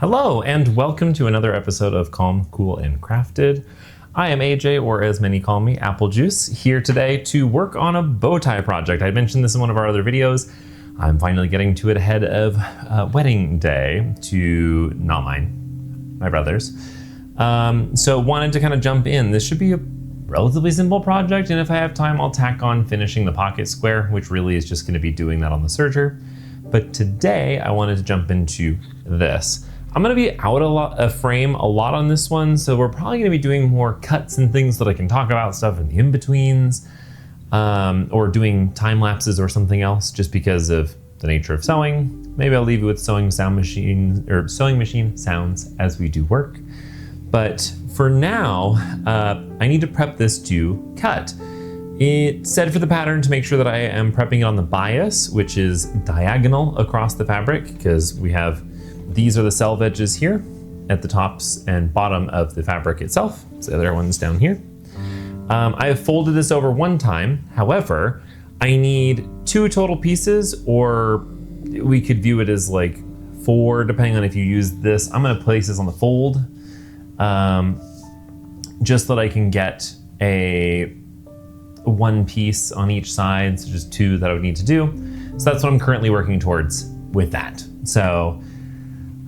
Hello, and welcome to another episode of Calm, Cool, and Crafted. I am AJ, or as many call me, Apple Juice, here today to work on a bow tie project. I mentioned this in one of our other videos. I'm finally getting to it ahead of wedding day to, not mine, my brother's. So wanted to kind of jump in. This should be a relatively simple project, and if I have time, I'll tack on finishing the pocket square, which really is just going to be doing that on the serger. But today, I wanted to jump into this. I'm gonna be out of frame a lot on this one, so we're probably gonna be doing more cuts and things that I can talk about, stuff in the in-betweens, or doing time lapses or something else, just because of the nature of sewing. Maybe I'll leave you with sewing machine sounds as we do work. But for now, I need to prep this to cut. It said for the pattern to make sure that I am prepping it on the bias, which is diagonal across the fabric, because these are the selve edges here at the tops and bottom of the fabric itself. So the other one's down here. I have folded this over one time. However, I need 2 total pieces, or we could view it as like 4, depending on if you use this. I'm gonna place this on the fold, just so that I can get a 1 piece on each side, so just 2 that I would need to do. So that's what I'm currently working towards with that. So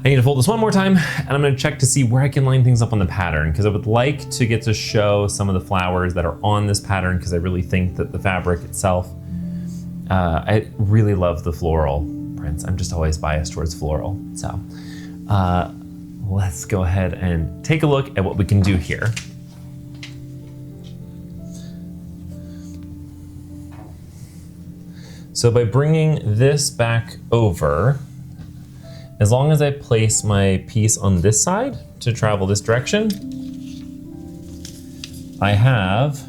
I need to fold this one more time, and I'm gonna check to see where I can line things up on the pattern, because I would like to get to show some of the flowers that are on this pattern, because I really think that the fabric itself, I really love the floral prints. I'm just always biased towards floral. So let's go ahead and take a look at what we can do here. So by bringing this back over, as long as I place my piece on this side to travel this direction, I have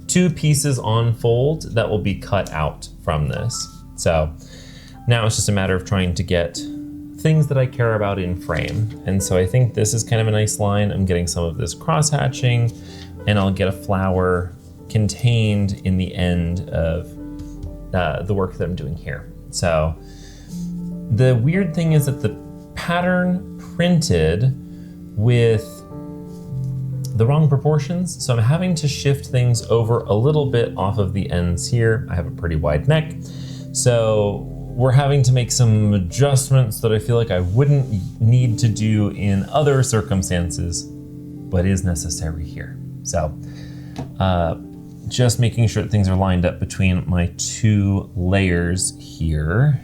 2 pieces on fold that will be cut out from this. So now it's just a matter of trying to get things that I care about in frame. And so I think this is kind of a nice line. I'm getting some of this cross hatching, and I'll get a flower contained in the end of the work that I'm doing here. So the weird thing is that the pattern printed with the wrong proportions. So I'm having to shift things over a little bit off of the ends here. I have a pretty wide neck. So we're having to make some adjustments that I feel like I wouldn't need to do in other circumstances, but is necessary here. So just making sure that things are lined up between my 2 layers here,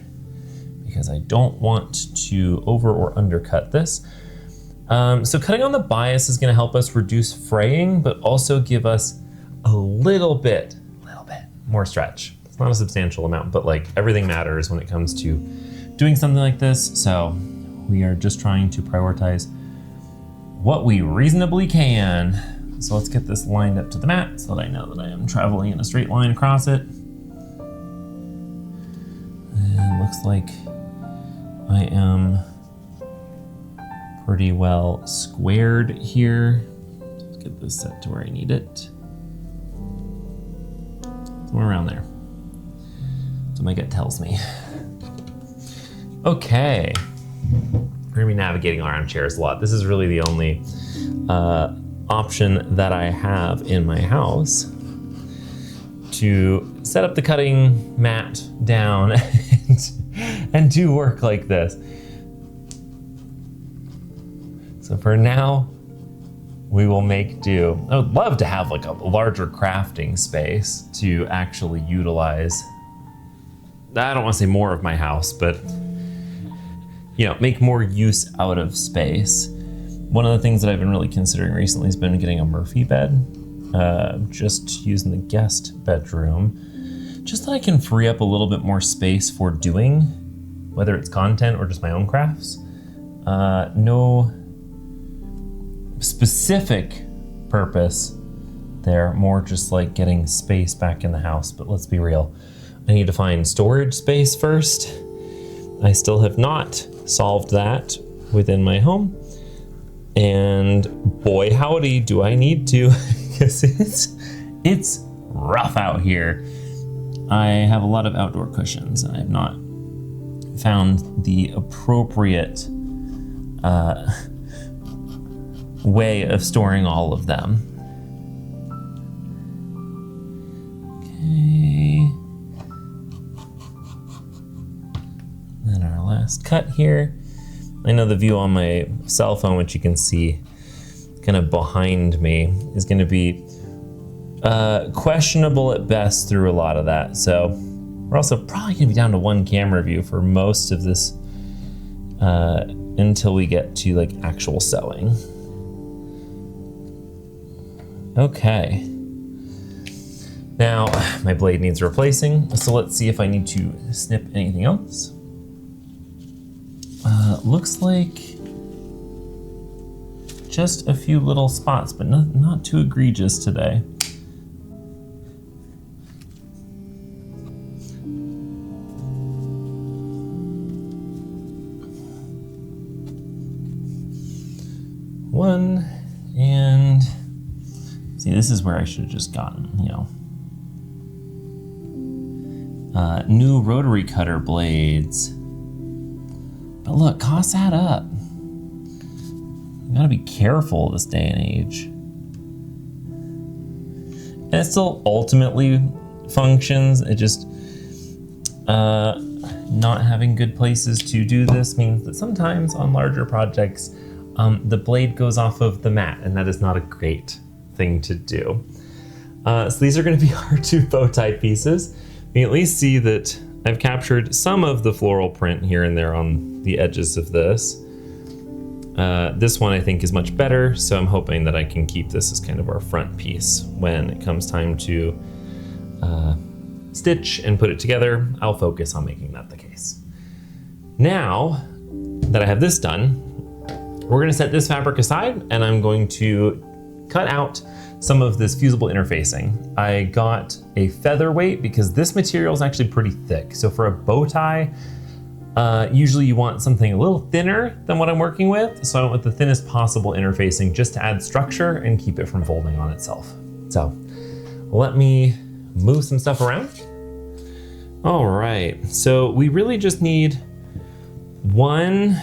because I don't want to over or undercut this. So cutting on the bias is gonna help us reduce fraying, but also give us a little bit more stretch. It's not a substantial amount, but like everything matters when it comes to doing something like this. So we are just trying to prioritize what we reasonably can. So let's get this lined up to the mat so that I know that I am traveling in a straight line across it. And looks like I am pretty well squared here. Let's get this set to where I need it. Somewhere around there. That's what my gut tells me. Okay. We're gonna be navigating around chairs a lot. This is really the only option that I have in my house to set up the cutting mat down and do work like this. So for now, we will make do. I would love to have like a larger crafting space to actually utilize. I don't want to say more of my house, but make more use out of space. One of the things that I've been really considering recently has been getting a Murphy bed, just using the guest bedroom, just so I can free up a little bit more space for doing, whether it's content or just my own crafts. No specific purpose there, more just like getting space back in the house. But let's be real, I need to find storage space first. I still have not solved that within my home. And boy, howdy, do I need to, because it's rough out here. I have a lot of outdoor cushions, and I have not found the appropriate way of storing all of them. Okay. Then our last cut here. I know the view on my cell phone, which you can see kind of behind me, is going to be questionable at best through a lot of that. So we're also probably going to be down to one camera view for most of this until we get to like actual sewing. Okay. Now my blade needs replacing, so let's see if I need to snip anything else. Looks like just a few little spots, but not too egregious today. One, and see, this is where I should have just gotten, new rotary cutter blades. But look, costs add up. You gotta be careful this day and age. And it still ultimately functions. It just, not having good places to do this means that sometimes on larger projects, the blade goes off of the mat, and that is not a great thing to do. So these are gonna be our two bow tie pieces. You can at least see that I've captured some of the floral print here and there on the edges of this. This one I think is much better, so I'm hoping that I can keep this as kind of our front piece. When it comes time to stitch and put it together, I'll focus on making that the case. Now that I have this done, we're gonna set this fabric aside, and I'm going to cut out some of this fusible interfacing. I got a featherweight because this material is actually pretty thick. So for a bow tie, usually you want something a little thinner than what I'm working with. So I went with the thinnest possible interfacing just to add structure and keep it from folding on itself. So let me move some stuff around. All right, so we really just need one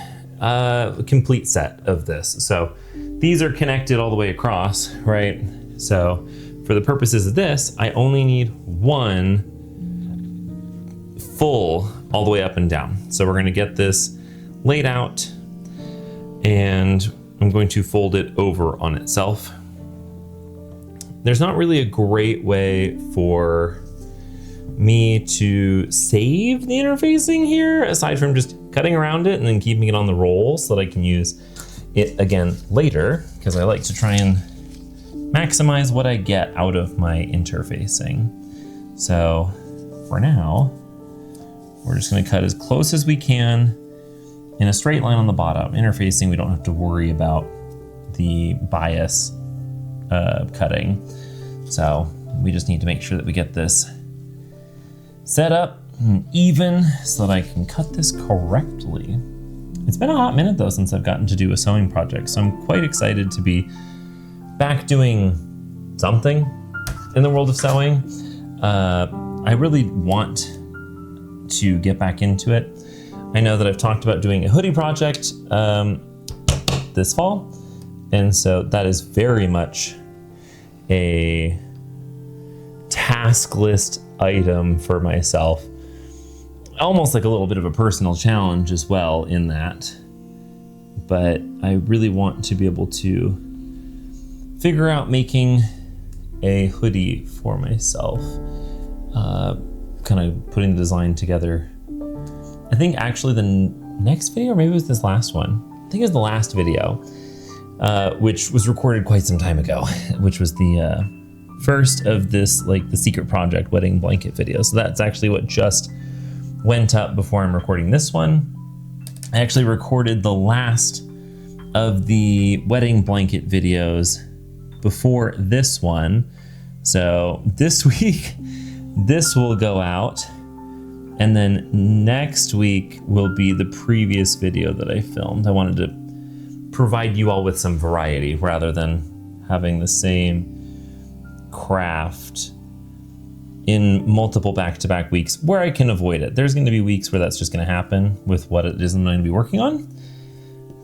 complete set of this. So these are connected all the way across, right? So for the purposes of this, I only need one full all the way up and down. So we're gonna get this laid out, and I'm going to fold it over on itself. There's not really a great way for me to save the interfacing here, aside from just cutting around it and then keeping it on the roll so that I can use it again later, because I like to try and maximize what I get out of my interfacing. So for now, we're just gonna cut as close as we can in a straight line on the bottom. Interfacing, we don't have to worry about the bias cutting. So we just need to make sure that we get this set up and even so that I can cut this correctly. It's been a hot minute though since I've gotten to do a sewing project, so I'm quite excited to be back doing something in the world of sewing. I really want to get back into it. I know that I've talked about doing a hoodie project this fall, and so that is very much a task list item for myself. Almost like a little bit of a personal challenge as well in that. But I really want to be able to figure out making a hoodie for myself. Kind of putting the design together. I think actually the next video, or maybe it was this last one. I think it was the last video, which was recorded quite some time ago, which was the first of this, like the secret project wedding blanket video. So that's actually what just went up before I'm recording this one. I actually recorded the last of the wedding blanket videos before this one. So this week, this will go out, and then next week will be the previous video that I filmed. I wanted to provide you all with some variety rather than having the same craft in multiple back-to-back weeks where I can avoid it. There's going to be weeks where that's just going to happen with what it is I'm going to be working on.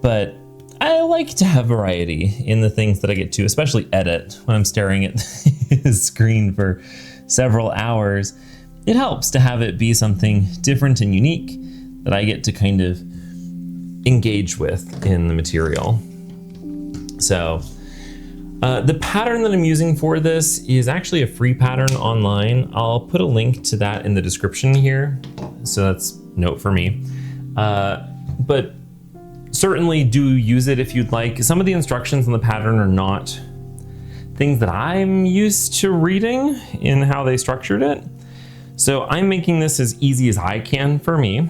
But I like to have variety in the things that I get to, especially edit when I'm staring at his screen for several hours. It helps to have it be something different and unique that I get to kind of engage with in the material. So the pattern that I'm using for this is actually a free pattern online. I'll put a link to that in the description here. So that's note for me. But certainly do use it if you'd like. Some of the instructions in the pattern are not things that I'm used to reading in how they structured it. So I'm making this as easy as I can for me.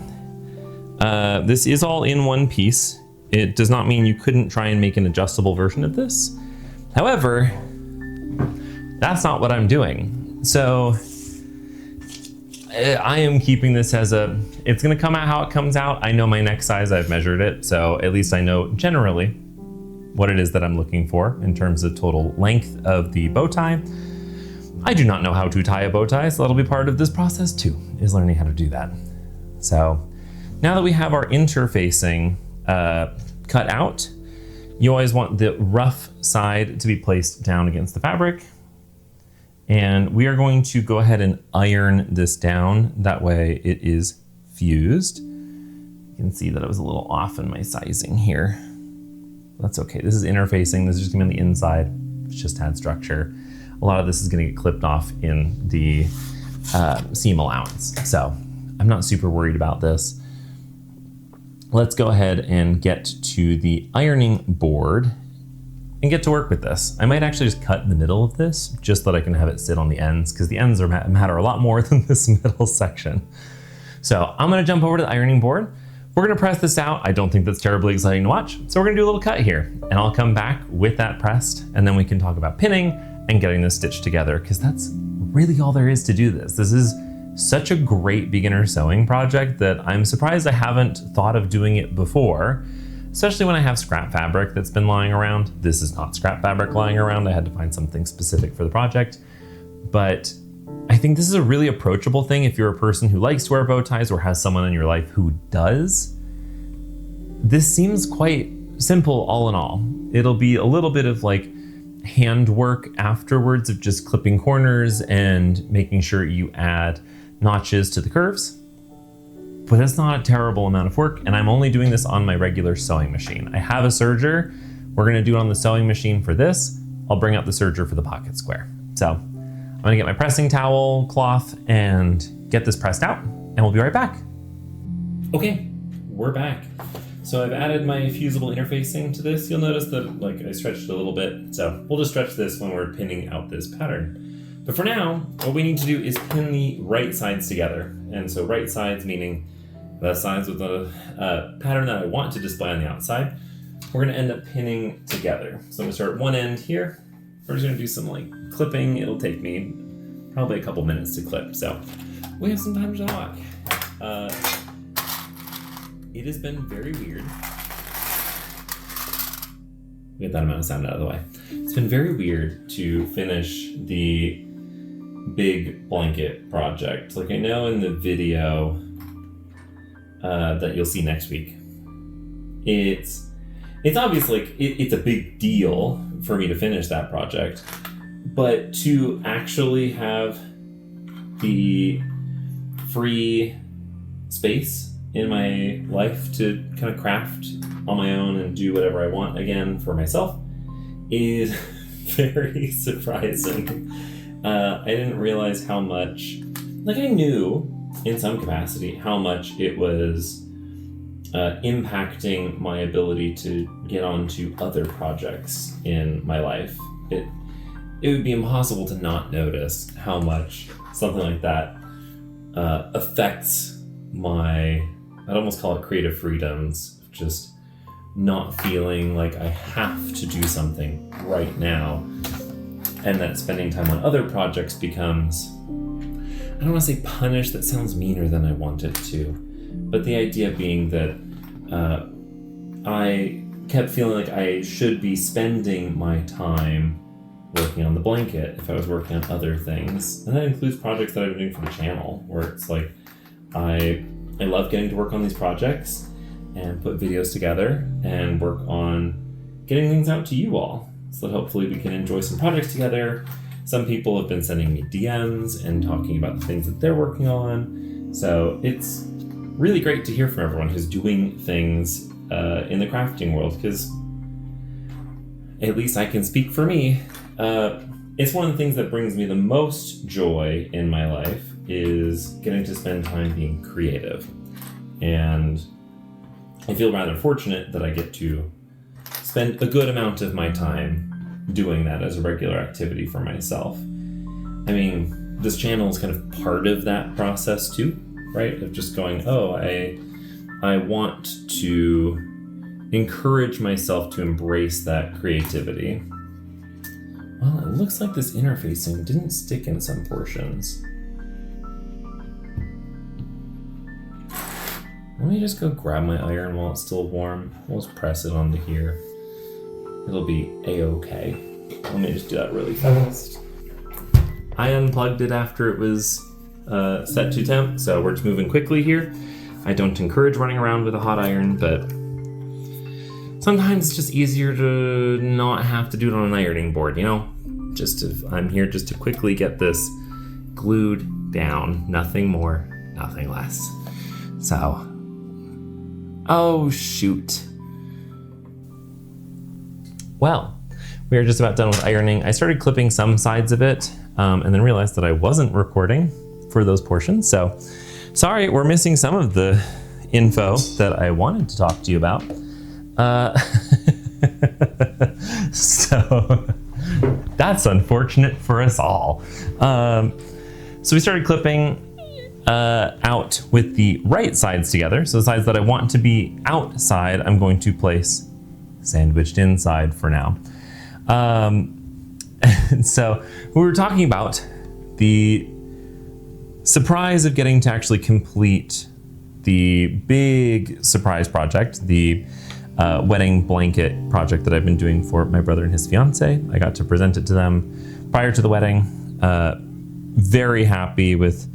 This is all in one piece. It does not mean you couldn't try and make an adjustable version of this. However, that's not what I'm doing. So I am keeping this as it's gonna come out how it comes out. I know my neck size, I've measured it. So at least I know generally what it is that I'm looking for in terms of total length of the bow tie. I do not know how to tie a bow tie, so that'll be part of this process too, is learning how to do that. So now that we have our interfacing cut out, you always want the rough side to be placed down against the fabric. And we are going to go ahead and iron this down. That way it is fused. You can see that I was a little off in my sizing here. That's okay. This is interfacing. This is just gonna be on the inside. It's just had structure. A lot of this is gonna get clipped off in the seam allowance. So I'm not super worried about this. Let's go ahead and get to the ironing board and get to work with this. I might actually just cut in the middle of this just so that I can have it sit on the ends, because the ends matter a lot more than this middle section. So I'm gonna jump over to the ironing board. We're gonna press this out. I don't think that's terribly exciting to watch. So we're gonna do a little cut here, and I'll come back with that pressed, and then we can talk about pinning and getting this stitched together, because that's really all there is to do this. This is such a great beginner sewing project that I'm surprised I haven't thought of doing it before, especially when I have scrap fabric that's been lying around. This is not scrap fabric lying around. I had to find something specific for the project. But I think this is a really approachable thing if you're a person who likes to wear bow ties or has someone in your life who does. This seems quite simple all in all. It'll be a little bit of like handwork afterwards of just clipping corners and making sure you add notches to the curves, but that's not a terrible amount of work, and I'm only doing this on my regular sewing machine. I have a serger. We're gonna do it on the sewing machine for this. I'll bring out the serger for the pocket square. So I'm gonna get my pressing towel cloth and get this pressed out, and we'll be right back. Okay, we're back. So I've added my fusible interfacing to this. You'll notice that like I stretched it a little bit, so we'll just stretch this when we're pinning out this pattern. But for now, what we need to do is pin the right sides together. And so right sides meaning the sides with the pattern that I want to display on the outside, we're gonna end up pinning together. So I'm gonna start one end here. We're just gonna do some like clipping. It'll take me probably a couple minutes to clip. So we have some time to talk. It has been very weird. Get that amount of sound out of the way. It's been very weird to finish the big blanket project. Like I know in the video that you'll see next week, it's obviously like it's a big deal for me to finish that project, but to actually have the free space in my life to kind of craft on my own and do whatever I want again for myself is very surprising. I didn't realize how much, like I knew in some capacity how much it was impacting my ability to get onto other projects in my life. It would be impossible to not notice how much something like that affects my, I'd almost call it creative freedoms, just not feeling like I have to do something right now. And that spending time on other projects becomes, I don't want to say punished, that sounds meaner than I want it to. But the idea being that I kept feeling like I should be spending my time working on the blanket, if I was working on other things. And that includes projects that I've been doing for the channel, where it's like, I love getting to work on these projects and put videos together and work on getting things out to you all, so that hopefully we can enjoy some projects together. Some people have been sending me DMs and talking about the things that they're working on. So it's really great to hear from everyone who's doing things in the crafting world, because at least I can speak for me. It's one of the things that brings me the most joy in my life is getting to spend time being creative. And I feel rather fortunate that I get to spend a good amount of my time doing that as a regular activity for myself. I mean, this channel is kind of part of that process too, right? Of just going, oh, I want to encourage myself to embrace that creativity. Well, it looks like this interfacing didn't stick in some portions. Let me just go grab my iron while it's still warm. We'll just press it onto here. It'll be a-okay. Let me just do that really fast. I unplugged it after it was set to temp, so we're just moving quickly here. I don't encourage running around with a hot iron, but sometimes it's just easier to not have to do it on an ironing board, you know? I'm here just to quickly get this glued down. Nothing more, nothing less. So, oh shoot. Well, we are just about done with ironing. I started clipping some sides of it and then realized that I wasn't recording for those portions. So sorry, we're missing some of the info that I wanted to talk to you about. So that's unfortunate for us all. So we started clipping out with the right sides together. So the sides that I want to be outside, I'm going to place sandwiched inside for now. And so we were talking about the surprise of getting to actually complete the big surprise project, the wedding blanket project that I've been doing for my brother and his fiance. I got to present it to them prior to the wedding. Very happy with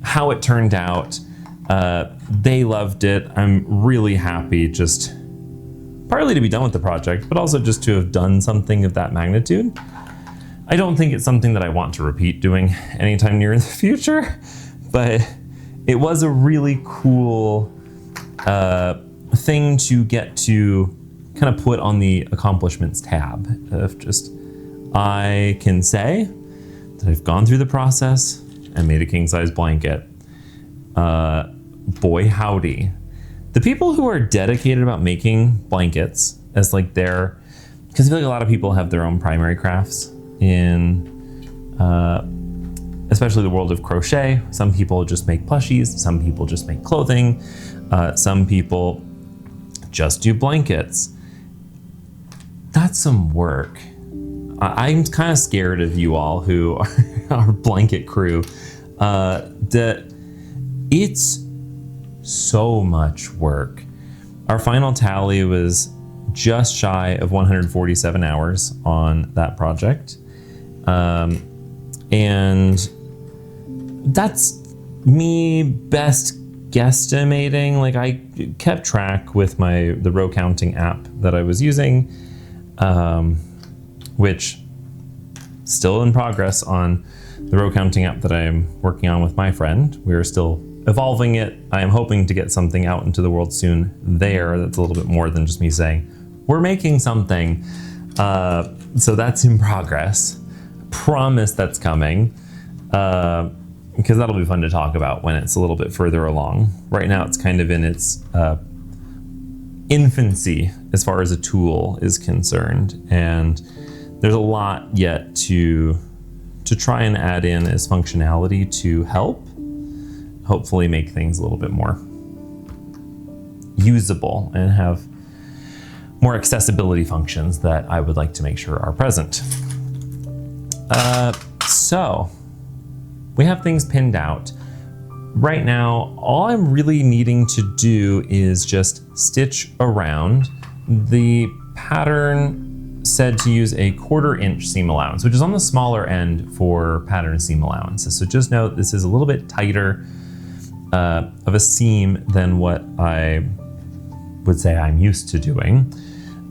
how it turned out. They loved it. I'm really happy, just partly to be done with the project, but also just to have done something of that magnitude. I don't think it's something that I want to repeat doing anytime near in the future, but it was a really cool thing to get to kind of put on the accomplishments tab of just, I can say that I've gone through the process and made a king size blanket. Boy howdy. The people who are dedicated about making blankets as like their, because I feel like a lot of people have their own primary crafts in especially the world of crochet. Some people just make plushies, some people just make clothing, some people just do blankets. That's some work. I'm kind of scared of you all who are blanket crew. That it's so much work. Our final tally was just shy of 147 hours on that project. And that's me best guesstimating. Like, I kept track with the row counting app that I was using, which still in progress on the row counting app that I am working on with my friend. We are still evolving it. I am hoping to get something out into the world soon there that's a little bit more than just me saying, we're making something. So that's in progress. Promise that's coming, because that'll be fun to talk about when it's a little bit further along. Right now it's kind of in its infancy as far as a tool is concerned, and there's a lot yet to try and add in as functionality to help hopefully make things a little bit more usable and have more accessibility functions that I would like to make sure are present. So we have things pinned out. Right now, all I'm really needing to do is just stitch around. The pattern said to use a 1/4 inch seam allowance, which is on the smaller end for pattern seam allowances. So just note this is a little bit tighter of a seam than what I would say I'm used to doing.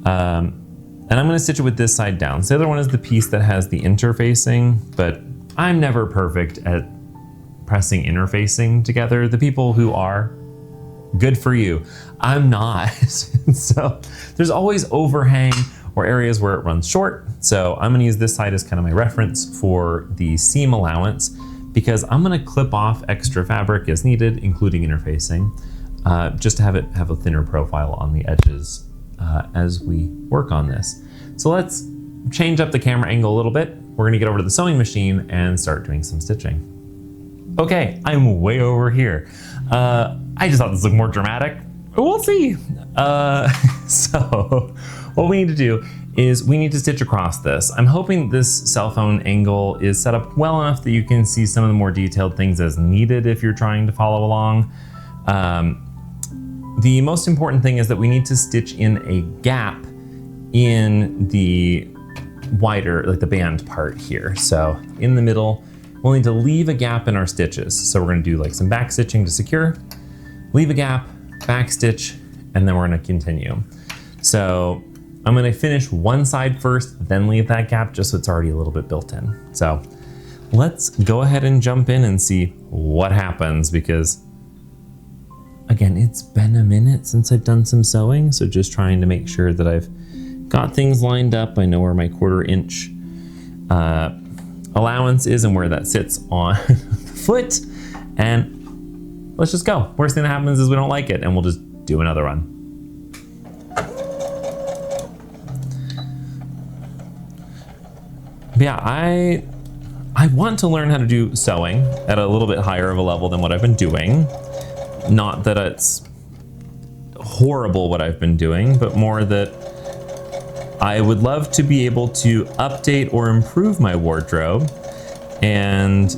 And I'm going to stitch it with this side down. So the other one is the piece that has the interfacing, but I'm never perfect at pressing interfacing together. The people who are, good for you. I'm not. So there's always overhang or areas where it runs short. So I'm going to use this side as kind of my reference for the seam allowance, because I'm going to clip off extra fabric as needed, including interfacing, just to have it have a thinner profile on the edges as we work on this. So let's change up the camera angle a little bit. We're going to get over to the sewing machine and start doing some stitching. Okay, I'm way over here. I just thought this looked more dramatic. We'll see. So what we need to do is we need to stitch across this. I'm hoping this cell phone angle is set up well enough that you can see some of the more detailed things as needed if you're trying to follow along. The most important thing is that we need to stitch in a gap in the wider, like the band part here. So in the middle, we'll need to leave a gap in our stitches. So we're going to do like some back stitching to secure, leave a gap, back stitch, and then we're going to continue. So I'm going to finish one side first, then leave that gap just so it's already a little bit built in. So let's go ahead and jump in and see what happens, because again, it's been a minute since I've done some sewing, so just trying to make sure that I've got things lined up. I know where my 1/4 inch allowance is and where that sits on the foot, and let's just go. Worst thing that happens is we don't like it, and we'll just do another one. But yeah, I want to learn how to do sewing at a little bit higher of a level than what I've been doing. Not that it's horrible what I've been doing, but more that I would love to be able to update or improve my wardrobe, and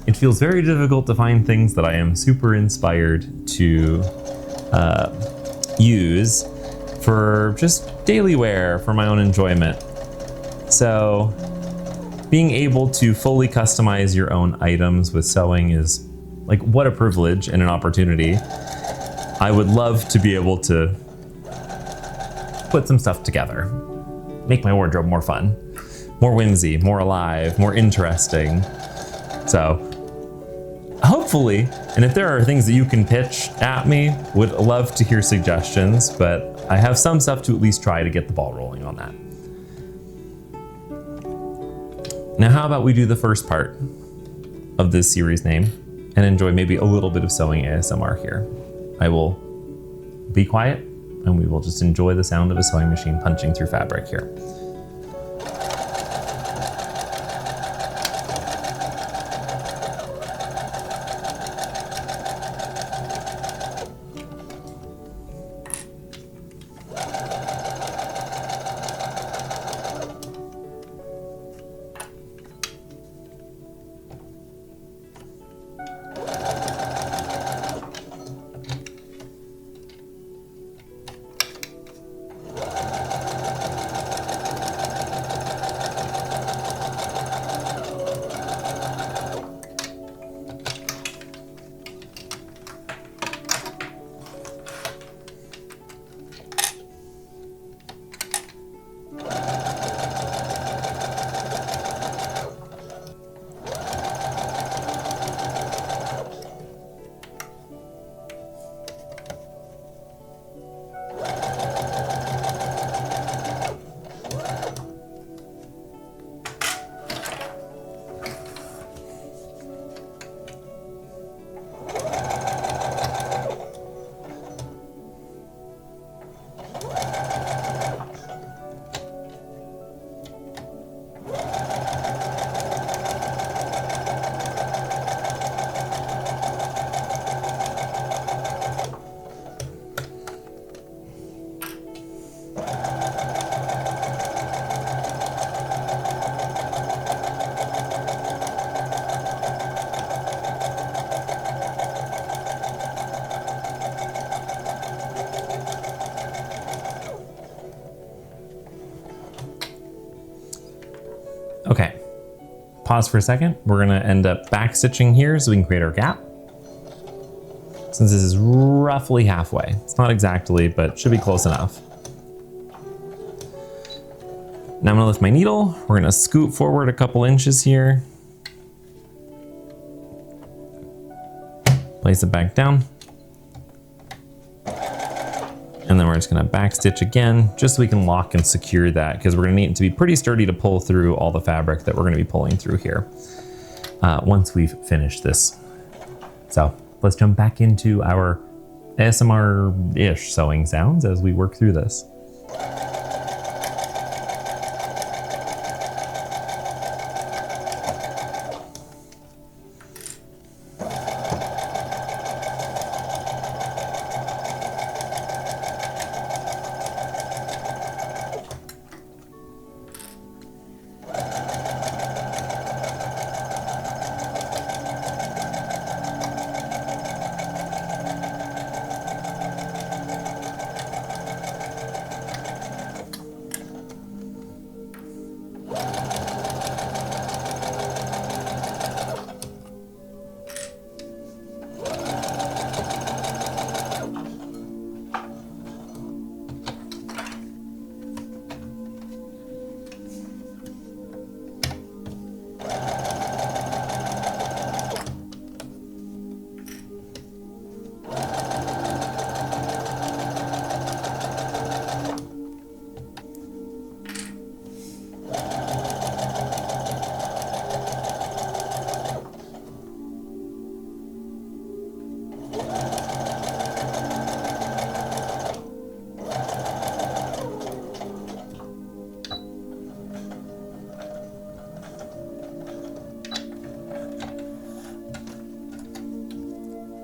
it feels very difficult to find things that I am super inspired to use for just daily wear for my own enjoyment. So being able to fully customize your own items with sewing is like, what a privilege and an opportunity. I would love to be able to put some stuff together, make my wardrobe more fun, more whimsy, more alive, more interesting. So hopefully, and if there are things that you can pitch at me, would love to hear suggestions, but I have some stuff to at least try to get the ball rolling on that. Now, how about we do the first part of this series name and enjoy maybe a little bit of sewing ASMR here. I will be quiet and we will just enjoy the sound of a sewing machine punching through fabric here. Okay, pause for a second. We're gonna end up back stitching here so we can create our gap. Since this is roughly halfway. It's not exactly, but should be close enough. Now I'm gonna lift my needle. We're gonna scoot forward a couple inches here. Place it back down. And then we're just gonna back stitch again, just so we can lock and secure that, because we're gonna need it to be pretty sturdy to pull through all the fabric that we're gonna be pulling through here once we've finished this. So let's jump back into our ASMR-ish sewing sounds as we work through this.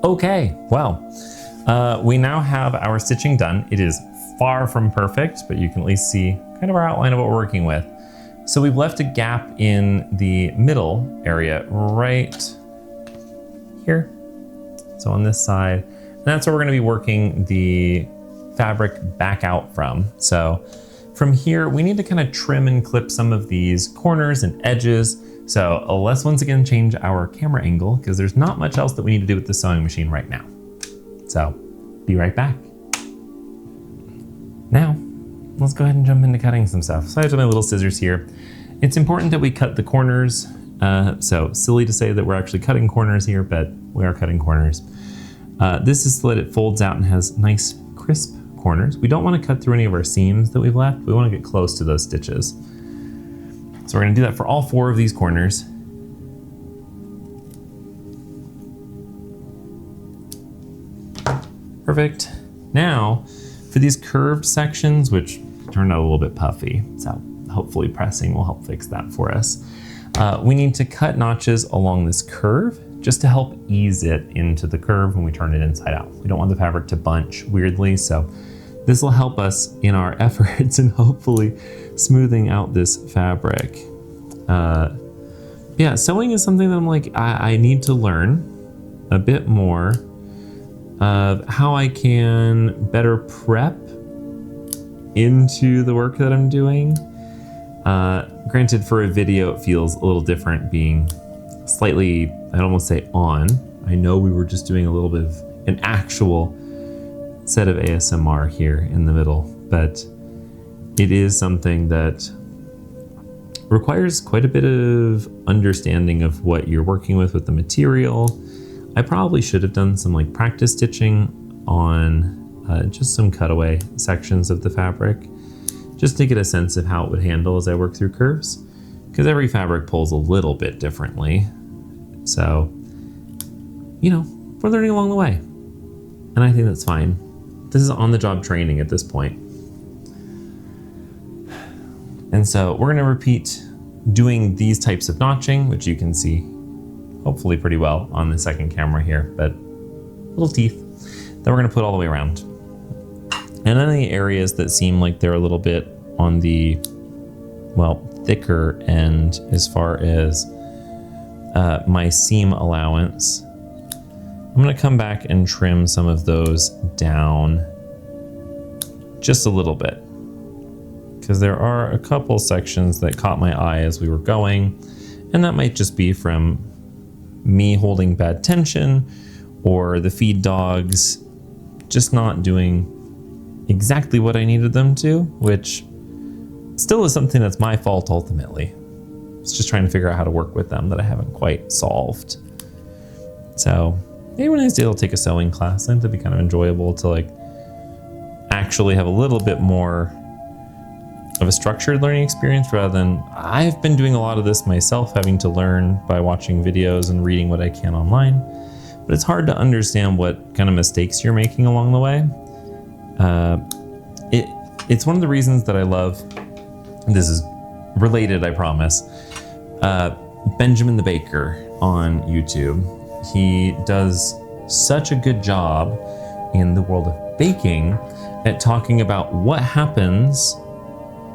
Okay, well, we now have our stitching done. It is far from perfect, but you can at least see kind of our outline of what we're working with. So we've left a gap in the middle area right here. So on this side, and that's where we're gonna be working the fabric back out from. So from here, we need to kind of trim and clip some of these corners and edges. So let's once again change our camera angle because there's not much else that we need to do with the sewing machine right now. So be right back. Now, let's go ahead and jump into cutting some stuff. So I have my little scissors here. It's important that we cut the corners. So silly to say that we're actually cutting corners here, but we are cutting corners. This is so that it folds out and has nice crisp corners. We don't want to cut through any of our seams that we've left. We want to get close to those stitches. So we're going to do that for all 4 of these corners. Perfect. Now, for these curved sections, which turned out a little bit puffy, so hopefully pressing will help fix that for us. We need to cut notches along this curve just to help ease it into the curve when we turn it inside out. We don't want the fabric to bunch weirdly, so this will help us in our efforts in hopefully smoothing out this fabric. Yeah, sewing is something that I'm like, I need to learn a bit more of how I can better prep into the work that I'm doing. Granted, for a video, it feels a little different being slightly, I'd almost say on. I know we were just doing a little bit of an actual set of ASMR here in the middle, but it is something that requires quite a bit of understanding of what you're working with the material. I probably should have done some like practice stitching on just some cutaway sections of the fabric, just to get a sense of how it would handle as I work through curves, because every fabric pulls a little bit differently. So, you know, we're learning along the way, and I think that's fine. This is on-the-job training at this point. And so we're gonna repeat doing these types of notching, which you can see hopefully pretty well on the second camera here, but little teeth that we're gonna put all the way around. And then the areas that seem like they're a little bit on the, well, thicker end as far as my seam allowance, I'm gonna come back and trim some of those down just a little bit. because there are a couple sections that caught my eye as we were going, and that might just be from me holding bad tension or the feed dogs just not doing exactly what I needed them to, which still is something that's my fault ultimately. It's just trying to figure out how to work with them that I haven't quite solved. So maybe one of these days I'll take a sewing class. I think that'd be kind of enjoyable to like actually have a little bit more of a structured learning experience rather than I've been doing a lot of this myself, having to learn by watching videos and reading what I can online. But it's hard to understand what kind of mistakes you're making along the way. It's one of the reasons that I love, this is related, I promise, Benjamin the Baker on YouTube. He does such a good job in the world of baking at talking about what happens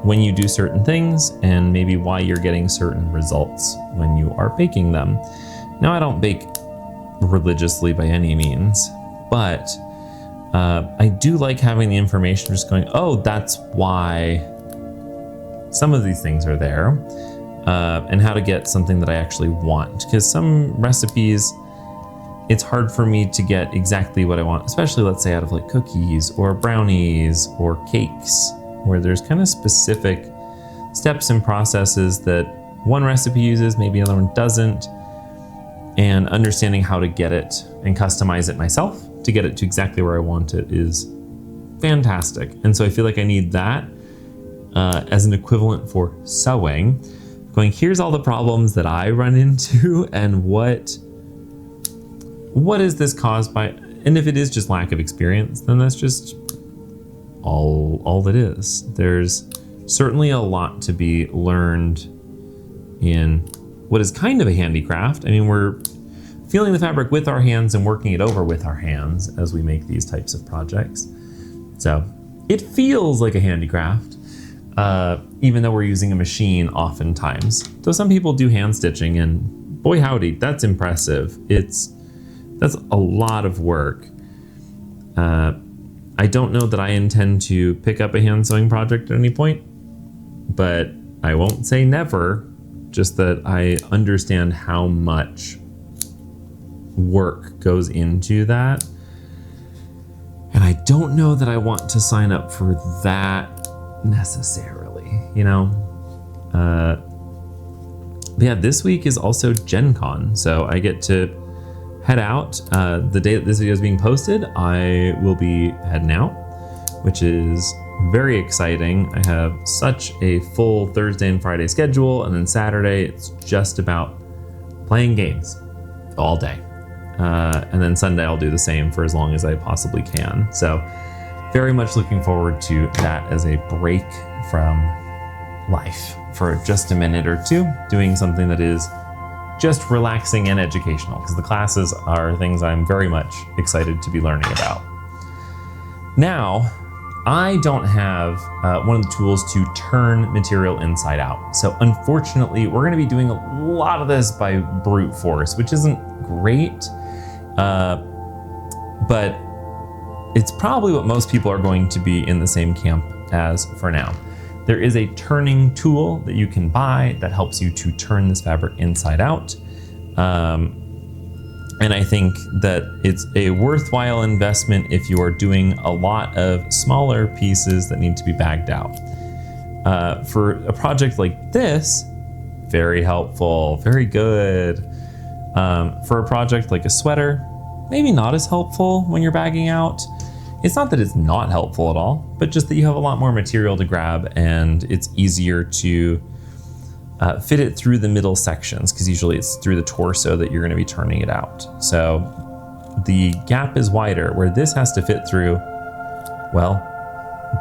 when you do certain things and maybe why you're getting certain results when you are baking them. Now, I don't bake religiously by any means, but I do like having the information just going, oh, that's why some of these things are there, and how to get something that I actually want. Because some recipes, it's hard for me to get exactly what I want, especially let's say out of like cookies or brownies or cakes, where there's kind of specific steps and processes that one recipe uses, maybe another one doesn't, and understanding how to get it and customize it myself to get it to exactly where I want it is fantastic. And so I feel like I need that as an equivalent for sewing, going, here's all the problems that I run into and what is this caused by? And if it is just lack of experience, then that's just all it is. There's certainly a lot to be learned in what is kind of a handicraft. I mean, we're feeling the fabric with our hands and working it over with our hands as we make these types of projects. So it feels like a handicraft, even though we're using a machine oftentimes. Though some people do hand stitching, and boy howdy, that's impressive. That's a lot of work. I don't know that I intend to pick up a hand sewing project at any point, but I won't say never, just that I understand how much work goes into that. And I don't know that I want to sign up for that necessarily, you know? But yeah, this week is also Gen Con, so I get to head out. The day that this video is being posted, I will be heading out, which is very exciting. I have such a full Thursday and Friday schedule, and then Saturday it's just about playing games all day. And then Sunday I'll do the same for as long as I possibly can. So very much looking forward to that as a break from life for just a minute or two, doing something that is just relaxing and educational, because the classes are things I'm very much excited to be learning about. Now, I don't have one of the tools to turn material inside out. So unfortunately, we're gonna be doing a lot of this by brute force, which isn't great, but it's probably what most people are going to be in the same camp as for now. There is a turning tool that you can buy that helps you to turn this fabric inside out. And I think that it's a worthwhile investment if you are doing a lot of smaller pieces that need to be bagged out. For a project like this, very helpful, very good. For a project like a sweater, maybe not as helpful when you're bagging out. It's not that it's not helpful at all, but just that you have a lot more material to grab and it's easier to fit it through the middle sections, because usually it's through the torso that you're going to be turning it out. So the gap is wider, where this has to fit through, well,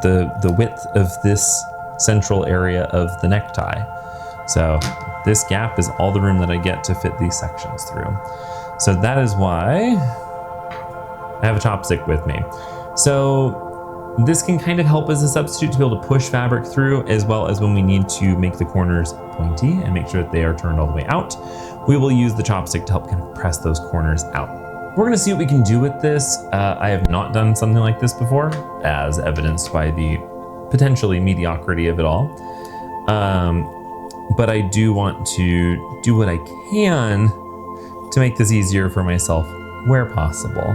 the width of this central area of the necktie. So this gap is all the room that I get to fit these sections through. So that is why I have a chopstick with me. So this can kind of help as a substitute to be able to push fabric through, as well as when we need to make the corners pointy and make sure that they are turned all the way out, we will use the chopstick to help kind of press those corners out. We're gonna see what we can do with this. I have not done something like this before, as evidenced by the potentially mediocrity of it all. But I do want to do what I can to make this easier for myself where possible,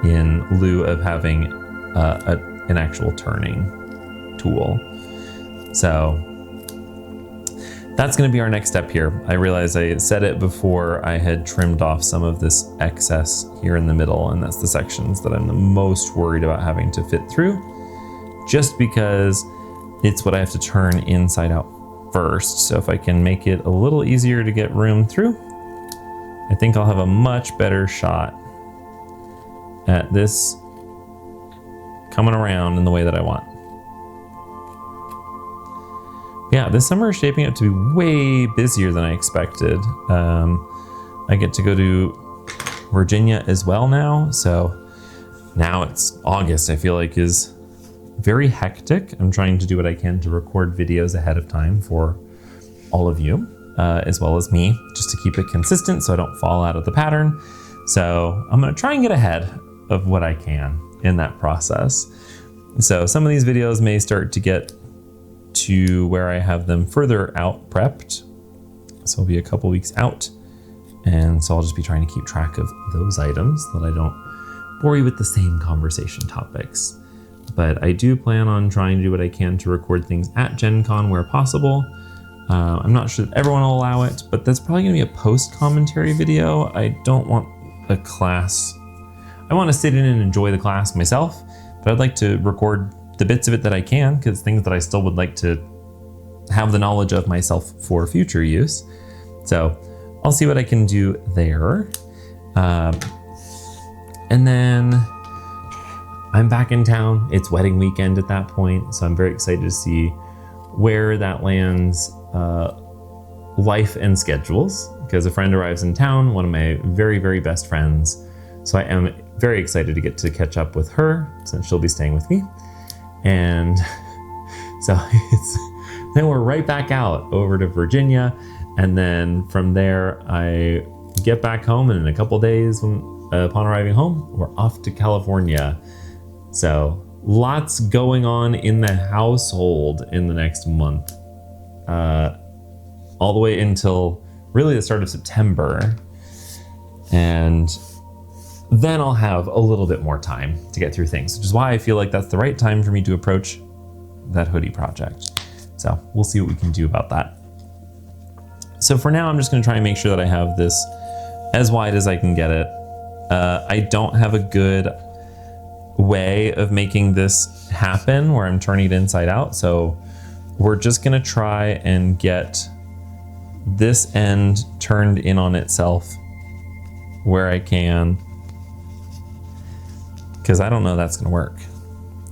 in lieu of having an actual turning tool. So that's going to be our next step here. I realize I said it before I had trimmed off some of this excess here in the middle, and that's the sections that I'm the most worried about having to fit through, just because it's what I have to turn inside out first. So if I can make it a little easier to get room through, I think I'll have a much better shot at this coming around in the way that I want. Yeah, this summer is shaping up to be way busier than I expected. I get to go to Virginia as well now. So now it's August, I feel like is very hectic. I'm trying to do what I can to record videos ahead of time for all of you, as well as me, just to keep it consistent so I don't fall out of the pattern. So I'm gonna try and get ahead of what I can in that process. So some of these videos may start to get to where I have them further out prepped. So it'll be a couple weeks out. And so I'll just be trying to keep track of those items so that I don't bore you with the same conversation topics. But I do plan on trying to do what I can to record things at Gen Con where possible. I'm not sure that everyone will allow it, but that's probably gonna be a post-commentary video. I don't want a class. I want to sit in and enjoy the class myself, but I'd like to record the bits of it that I can, because things that I still would like to have the knowledge of myself for future use. So I'll see what I can do there. And then I'm back in town. It's wedding weekend at that point, so I'm very excited to see where that lands life and schedules, because a friend arrives in town, one of my very, very best friends. So I am very excited to get to catch up with her since she'll be staying with me. And so then we're right back out over to Virginia. And then from there, I get back home, and in a couple days upon arriving home, we're off to California. So lots going on in the household in the next month, all the way until really the start of September. And then I'll have a little bit more time to get through things, which is why I feel like that's the right time for me to approach that hoodie project. So we'll see what we can do about that. So for now, I'm just going to try and make sure that I have this as wide as I can get it. I don't have a good way of making this happen where I'm turning it inside out. So we're just going to try and get this end turned in on itself where I can, because I don't know that's going to work.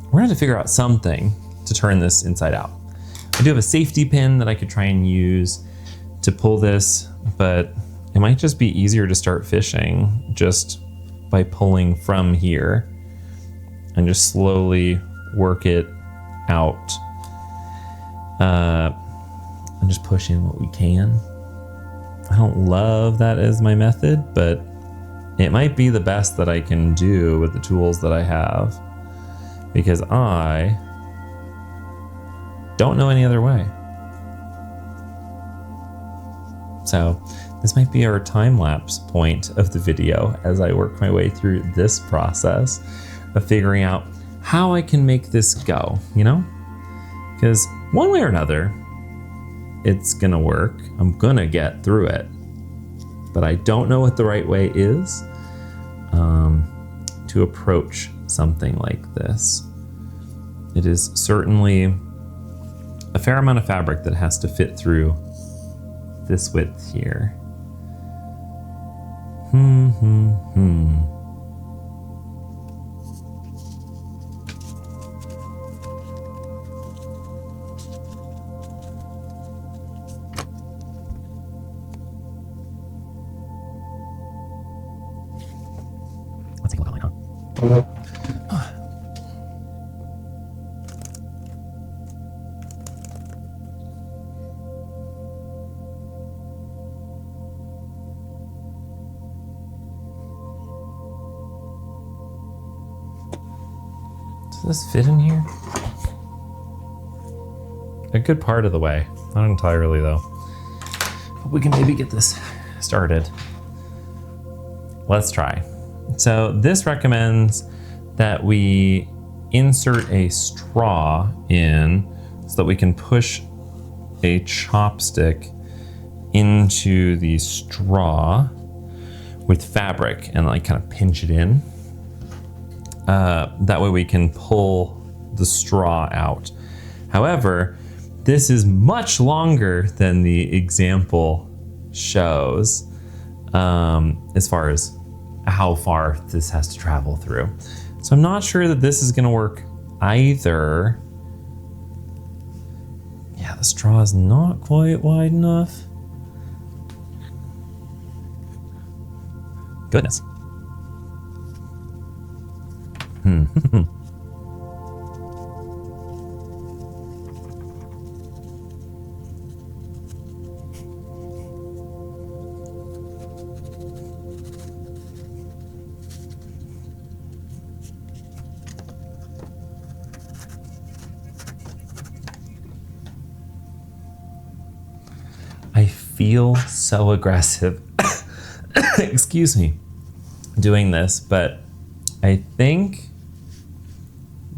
We're going to have to figure out something to turn this inside out. I do have a safety pin that I could try and use to pull this, but it might just be easier to start fishing just by pulling from here and just slowly work it out, and just push in what we can. I don't love that as my method, but it might be the best that I can do with the tools that I have, because I don't know any other way. So this might be our time-lapse point of the video as I work my way through this process of figuring out how I can make this go, you know? Because one way or another, it's gonna work. I'm gonna get through it. But I don't know what the right way is to approach something like this. It is certainly a fair amount of fabric that has to fit through this width here. Let's take a look at mine, huh? Does this fit in here? a good part of the way. Not entirely though. But we can maybe get this started. Let's try. So this recommends that we insert a straw in so that we can push a chopstick into the straw with fabric and like kind of pinch it in. That way we can pull the straw out. However, this is much longer than the example shows as far as how far this has to travel through. So I'm not sure that this is going to work either. Yeah, the straw is not quite wide enough. Goodness. I feel so aggressive, excuse me, doing this, but I think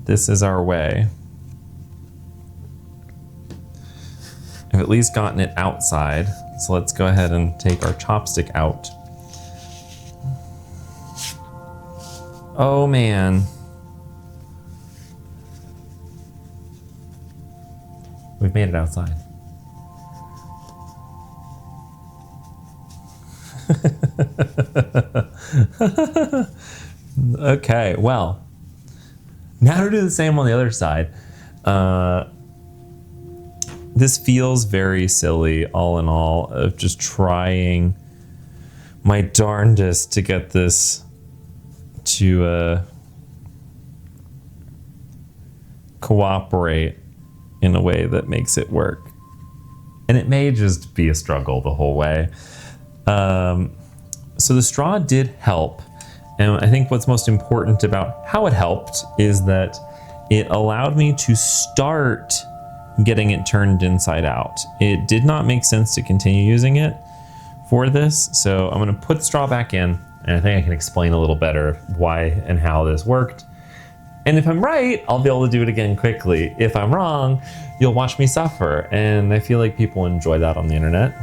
this is our way. I've at least gotten it outside, so let's go ahead and take our chopstick out. Oh man. We've made it outside. Okay, well, now to do the same on the other side. This feels very silly, all in all, of just trying my darndest to get this to cooperate in a way that makes it work. And it may just be a struggle the whole way. So the straw did help. And I think what's most important about how it helped is that it allowed me to start getting it turned inside out. It did not make sense to continue using it for this. So I'm going to put the straw back in, and I think I can explain a little better why and how this worked. And if I'm right, I'll be able to do it again quickly. If I'm wrong, you'll watch me suffer. And I feel like people enjoy that on the internet.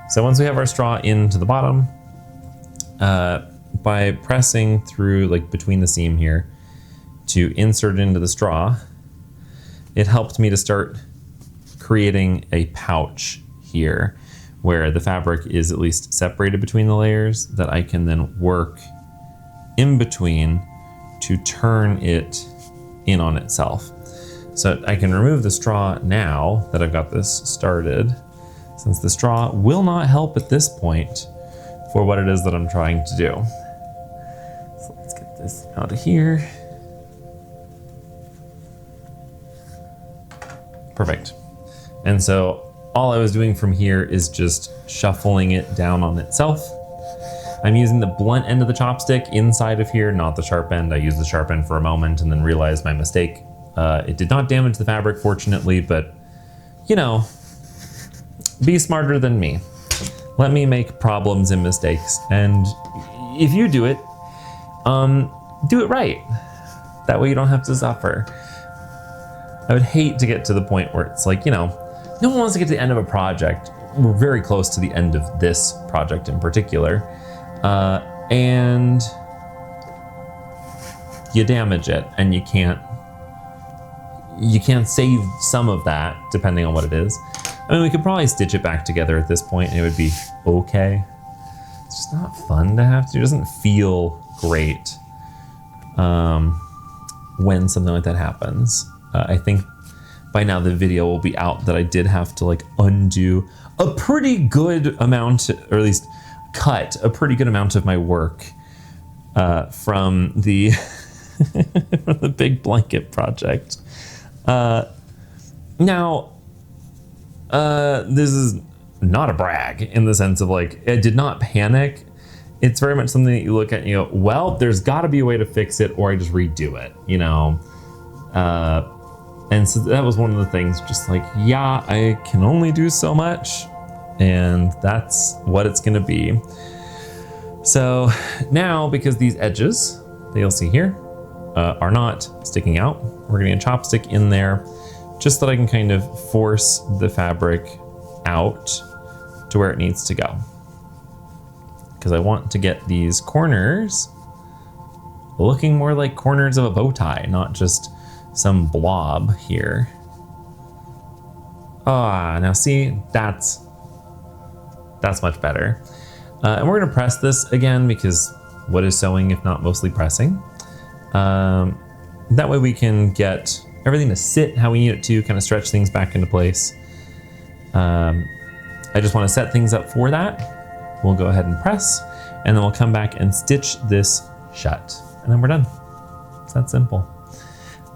So once we have our straw into the bottom, by pressing through like between the seam here to insert into the straw, it helped me to start creating a pouch here where the fabric is at least separated between the layers that I can then work in between to turn it in on itself. So I can remove the straw now that I've got this started, since the straw will not help at this point for what it is that I'm trying to do. So let's get this out of here. Perfect. And so all I was doing from here is just shuffling it down on itself. I'm using the blunt end of the chopstick inside of here, not the sharp end. I used the sharp end for a moment and then realized my mistake. It did not damage the fabric, fortunately, but you know, be smarter than me. Let me make problems and mistakes. And if you do it right. That way you don't have to suffer. I would hate to get to the point where it's like, you know, no one wants to get to the end of a project. We're very close to the end of this project in particular. And you damage it and you can't save some of that depending on what it is. I mean, we could probably stitch it back together at this point and it would be okay. It's just not fun to have to. It doesn't feel great when something like that happens. I think by now the video will be out that I did have to like undo a pretty good amount, or at least cut a pretty good amount of my work from the from the big blanket project. Now, this is not a brag in the sense of like, I did not panic. It's very much something that you look at and you go, well, there's got to be a way to fix it, or I just redo it, you know? And so that was one of the things, just like, yeah, I can only do so much, and that's what it's gonna be. So now, because these edges that you'll see here are not sticking out, we're getting a chopstick in there just so that I can kind of force the fabric out to where it needs to go. Because I want to get these corners looking more like corners of a bow tie, not just some blob here. Now see, that's much better. And we're gonna press this again, because what is sewing if not mostly pressing? That way we can get everything to sit how we need it to, kind of stretch things back into place. I just want to set things up for that. We'll go ahead and press, and then we'll come back and stitch this shut, and then we're done. It's that simple.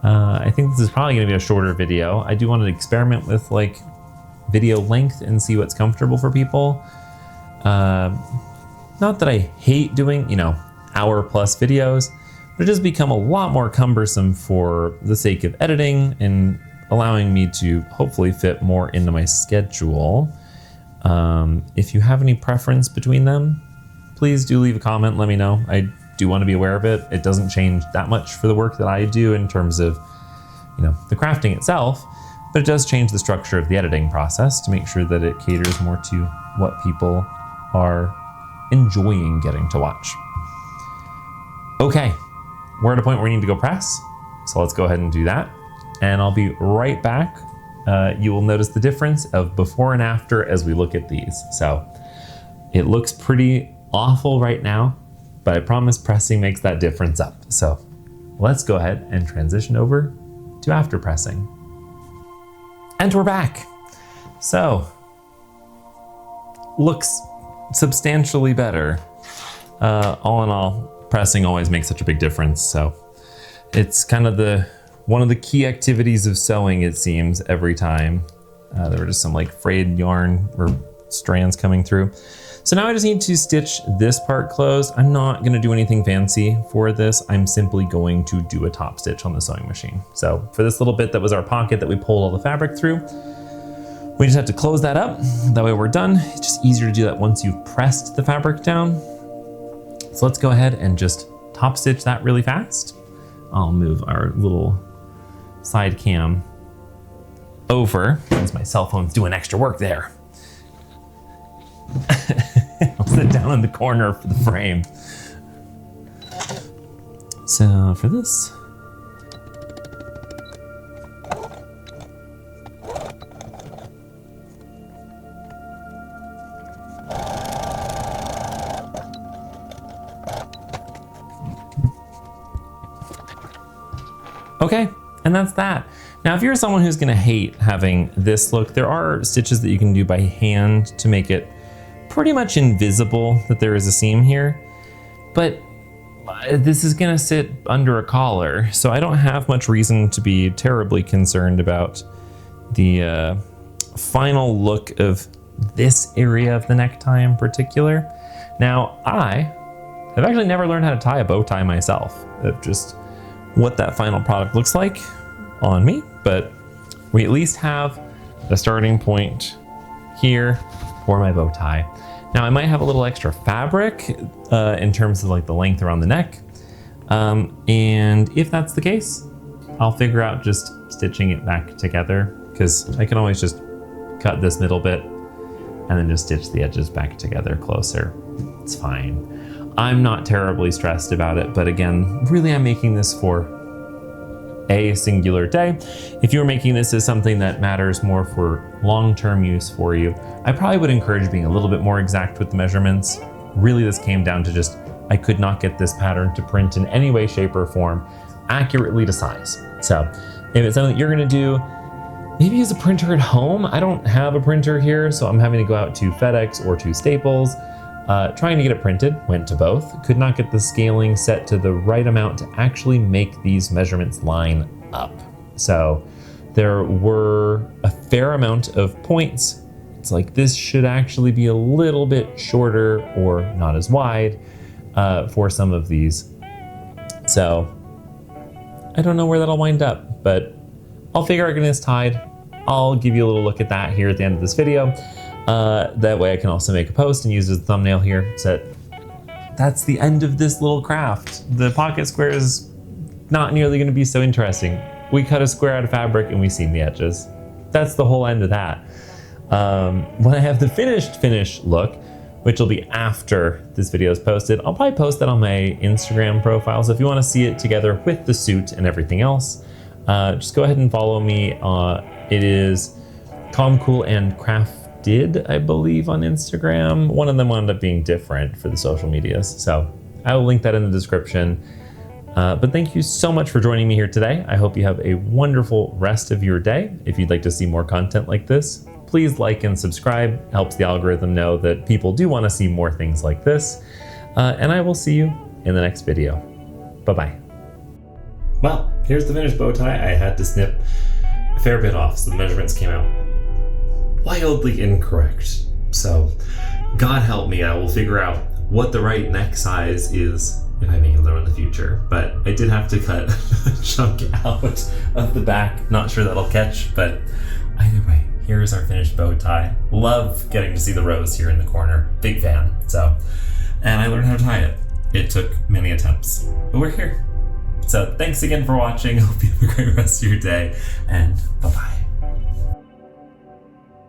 I think this is probably going to be a shorter video. I do want to experiment with like video length and see what's comfortable for people. Not that I hate doing, hour-plus videos, but it does become a lot more cumbersome for the sake of editing and allowing me to hopefully fit more into my schedule. If you have any preference between them, please do leave a comment, let me know. I do want to be aware of it. It doesn't change that much for the work that I do in terms of, the crafting itself, but it does change the structure of the editing process to make sure that it caters more to what people are enjoying getting to watch. Okay, we're at a point where we need to go press, so let's go ahead and do that, and I'll be right back. You will notice the difference of before and after as we look at these. So it looks pretty awful right now, but I promise pressing makes that difference up. So let's go ahead and transition over to after pressing. And we're back. So looks substantially better. All in all, pressing always makes such a big difference. So it's kind of one of the key activities of sewing, it seems, every time. There were just some like frayed yarn or strands coming through. So now I just need to stitch this part closed. I'm not gonna do anything fancy for this. I'm simply going to do a top stitch on the sewing machine. So for this little bit that was our pocket that we pulled all the fabric through, we just have to close that up. That way we're done. It's just easier to do that once you've pressed the fabric down. So let's go ahead and just top stitch that really fast. I'll move our little side cam over, since my cell phone's doing extra work there. I'll sit down in the corner for the frame. So for this, okay, and that's that. Now, if you're someone who's gonna hate having this look, there are stitches that you can do by hand to make it pretty much invisible that there is a seam here, but this is gonna sit under a collar, so I don't have much reason to be terribly concerned about the final look of this area of the necktie in particular. Now, I have actually never learned how to tie a bow tie myself, of just what that final product looks like on me, but we at least have the starting point here for my bow tie. Now I might have a little extra fabric in terms of like the length around the neck. And if that's the case, I'll figure out just stitching it back together, because I can always just cut this middle bit and then just stitch the edges back together closer. It's fine. I'm not terribly stressed about it, but again, really I'm making this for a singular day. If you're making this as something that matters more for long-term use for you, I probably would encourage being a little bit more exact with the measurements. Really, this came down to just, I could not get this pattern to print in any way, shape, or form accurately to size. So if it's something that you're gonna do, maybe use a printer at home. I don't have a printer here, so I'm having to go out to FedEx or to Staples. Trying to get it printed, went to both. Could not get the scaling set to the right amount to actually make these measurements line up. So there were a fair amount of points. It's like this should actually be a little bit shorter or not as wide for some of these. So I don't know where that'll wind up, but I'll figure out getting this tied. I'll give you a little look at that here at the end of this video. That way I can also make a post and use it as a thumbnail here. So that's the end of this little craft. The pocket square is not nearly going to be so interesting. We cut a square out of fabric and we seam the edges. That's the whole end of that. When I have the finished look, which will be after this video is posted, I'll probably post that on my Instagram profile. So if you want to see it together with the suit and everything else, just go ahead and follow me. It is Calm, Cool, and Crafted, I believe, on Instagram. One of them wound up being different for the social medias. So I will link that in the description. But thank you so much for joining me here today. I hope you have a wonderful rest of your day. If you'd like to see more content like this, please like and subscribe. It helps the algorithm know that people do want to see more things like this. And I will see you in the next video. Bye-bye. Well, here's the finished bow tie. I had to snip a fair bit off, so the measurements came out wildly incorrect. So God help me, I will figure out what the right neck size is if I make another one in the future. But I did have to cut a chunk out of the back. Not sure that'll catch, but either way, here's our finished bow tie. Love getting to see the rose here in the corner. Big fan. And I learned how to tie it. It took many attempts, but we're here. So thanks again for watching. Hope you have a great rest of your day, and bye-bye.